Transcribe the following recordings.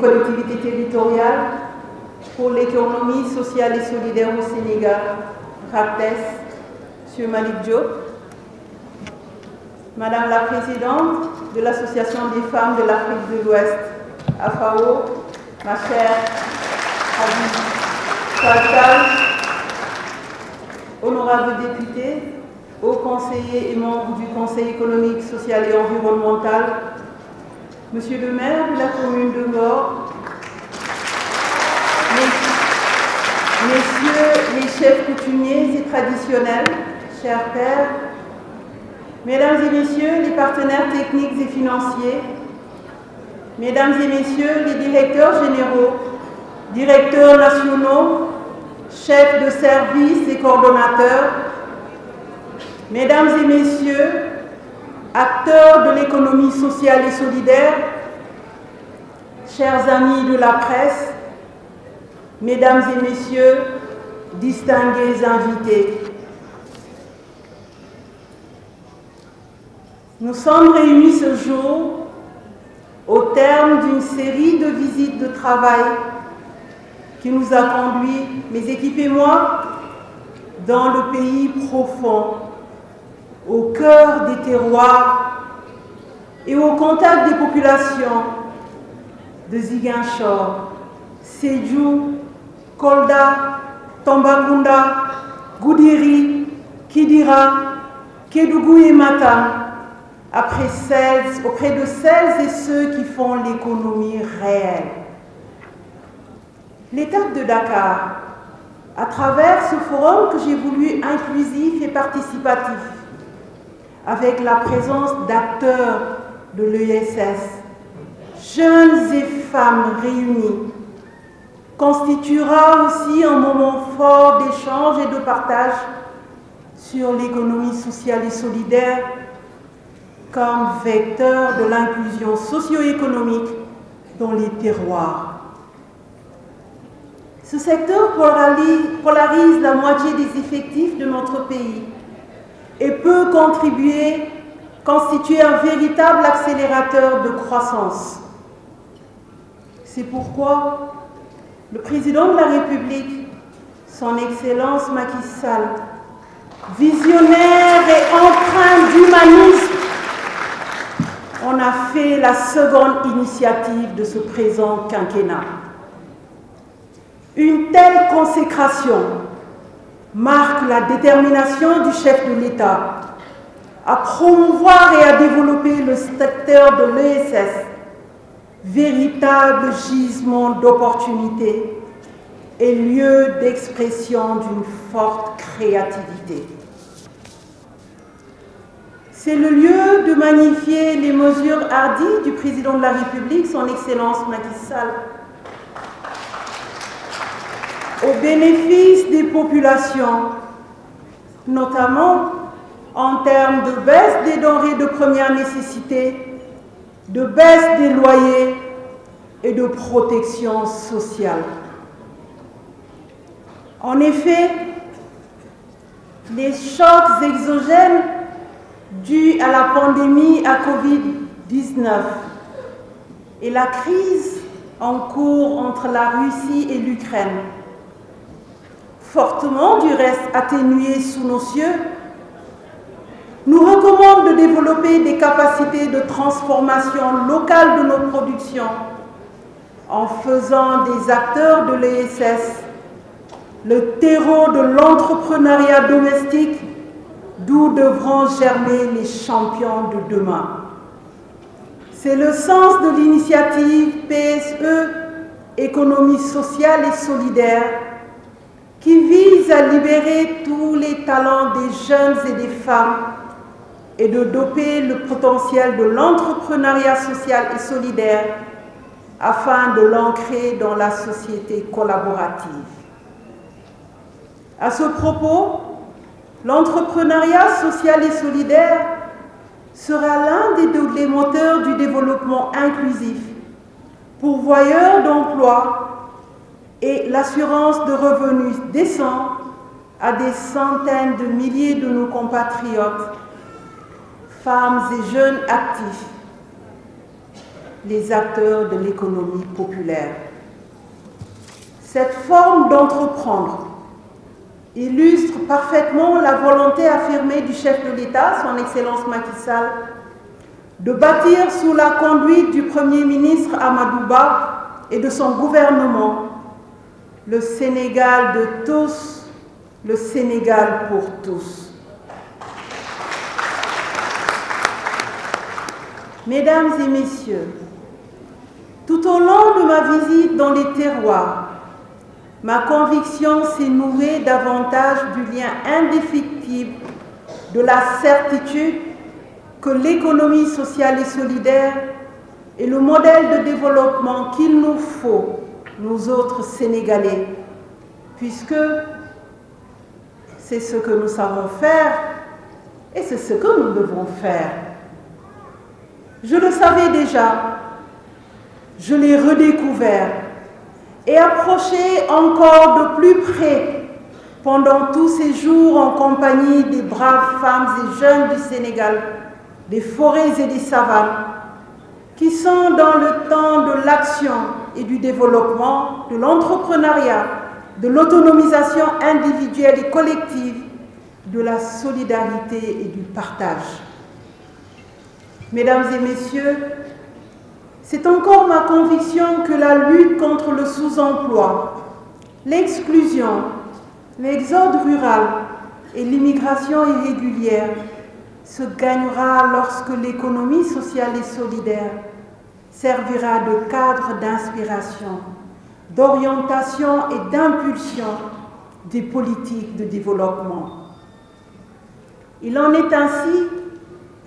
collectivités territoriales pour l'économie sociale et solidaire au Sénégal, RAPTES, M. Malik Diop, Madame la Présidente de l'Association des femmes de l'Afrique de l'Ouest, AFAO, ma chère Hadji Fall, honorables députés, hauts conseillers et membres du Conseil économique, social et environnemental, Monsieur le maire de la commune de Ngor, Messieurs les chefs coutumiers et traditionnels, chers pères, Mesdames et Messieurs les partenaires techniques et financiers, Mesdames et Messieurs les directeurs généraux, directeurs nationaux, chefs de service et coordonnateurs, Mesdames et Messieurs, acteurs de l'économie sociale et solidaire, chers amis de la presse, Mesdames et Messieurs, distingués invités. Nous sommes réunis ce jour au terme d'une série de visites de travail qui nous a conduits, mes équipes et moi, dans le pays profond, au cœur des terroirs et au contact des populations de Ziguinchor, Sédhiou, Kolda, Tambacounda, Goudiri, Kidira, Kédougou et Matam, auprès de celles et ceux qui font l'économie réelle. L'étape de Dakar, à travers ce forum que j'ai voulu inclusif et participatif, avec la présence d'acteurs de l'ESS, jeunes et femmes réunis, constituera aussi un moment fort d'échange et de partage sur l'économie sociale et solidaire comme vecteur de l'inclusion socio-économique dans les terroirs. Ce secteur polarise la moitié des effectifs de notre pays et peut constituer un véritable accélérateur de croissance. C'est pourquoi le président de la République, son Excellence Macky Sall, visionnaire et empreint d'humanisme, on a fait la seconde initiative de ce présent quinquennat. Une telle consécration marque la détermination du chef de l'État à promouvoir et à développer le secteur de l'ESS, véritable gisement d'opportunités et lieu d'expression d'une forte créativité. C'est le lieu de magnifier les mesures hardies du président de la République, son Excellence Macky Sall, au bénéfice des populations, notamment en termes de baisse des denrées de première nécessité, de baisse des loyers et de protection sociale. En effet, les chocs exogènes dus à la pandémie à Covid-19 et la crise en cours entre la Russie et l'Ukraine, fortement du reste atténuée sous nos cieux, nous recommandent de développer des capacités de transformation locale de nos productions en faisant des acteurs de l'ESS le terreau de l'entrepreneuriat domestique d'où devront germer les champions de demain. C'est le sens de l'initiative PSE, Économie sociale et solidaire, qui vise à libérer tous les talents des jeunes et des femmes et de doper le potentiel de l'entrepreneuriat social et solidaire afin de l'ancrer dans la société collaborative. À ce propos, l'entrepreneuriat social et solidaire sera l'un des moteurs du développement inclusif, pourvoyeur d'emplois et l'assurance de revenus décents à des centaines de milliers de nos compatriotes, femmes et jeunes actifs. les acteurs de l'économie populaire. Cette forme d'entreprendre illustre parfaitement la volonté affirmée du chef de l'État, son Excellence Macky Sall, de bâtir sous la conduite du Premier ministre Amadou Ba et de son gouvernement le Sénégal de tous, le Sénégal pour tous. Mesdames et messieurs, tout au long de ma visite dans les terroirs, ma conviction s'est nourrie davantage du lien indéfectible de la certitude que l'économie sociale et solidaire est le modèle de développement qu'il nous faut, nous autres Sénégalais, puisque c'est ce que nous savons faire et c'est ce que nous devons faire. Je le savais déjà, je l'ai redécouvert et approché encore de plus près pendant tous ces jours en compagnie des braves femmes et jeunes du Sénégal, des forêts et des savanes, qui sont dans le temps de l'action et du développement, de l'entrepreneuriat, de l'autonomisation individuelle et collective, de la solidarité et du partage. Mesdames et messieurs, c'est encore ma conviction que la lutte contre le sous-emploi, l'exclusion, l'exode rural et l'immigration irrégulière se gagnera lorsque l'économie sociale et solidaire servira de cadre d'inspiration, d'orientation et d'impulsion des politiques de développement. Il en est ainsi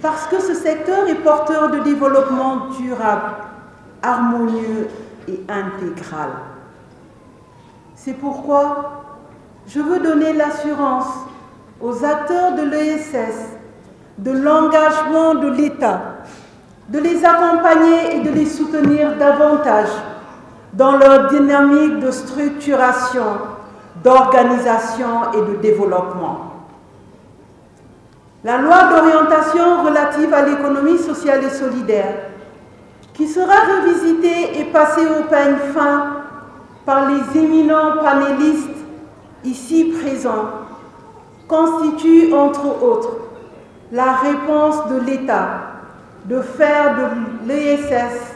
parce que ce secteur est porteur de développement durable, harmonieux et intégral. C'est pourquoi je veux donner l'assurance aux acteurs de l'ESS de l'engagement de l'État, de les accompagner et de les soutenir davantage dans leur dynamique de structuration, d'organisation et de développement. La loi d'orientation relative à l'économie sociale et solidaire, qui sera revisitée et passée au peigne fin par les éminents panélistes ici présents, constitue entre autres la réponse de l'État de faire de l'ESS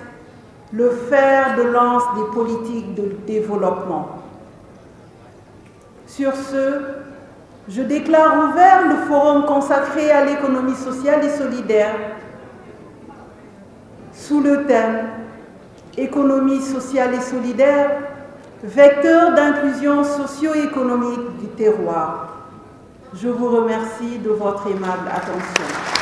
le fer de lance des politiques de développement. Sur ce, je déclare ouvert le forum consacré à l'économie sociale et solidaire sous le thème « Économie sociale et solidaire, vecteur d'inclusion socio-économique du terroir ». Je vous remercie de votre aimable attention.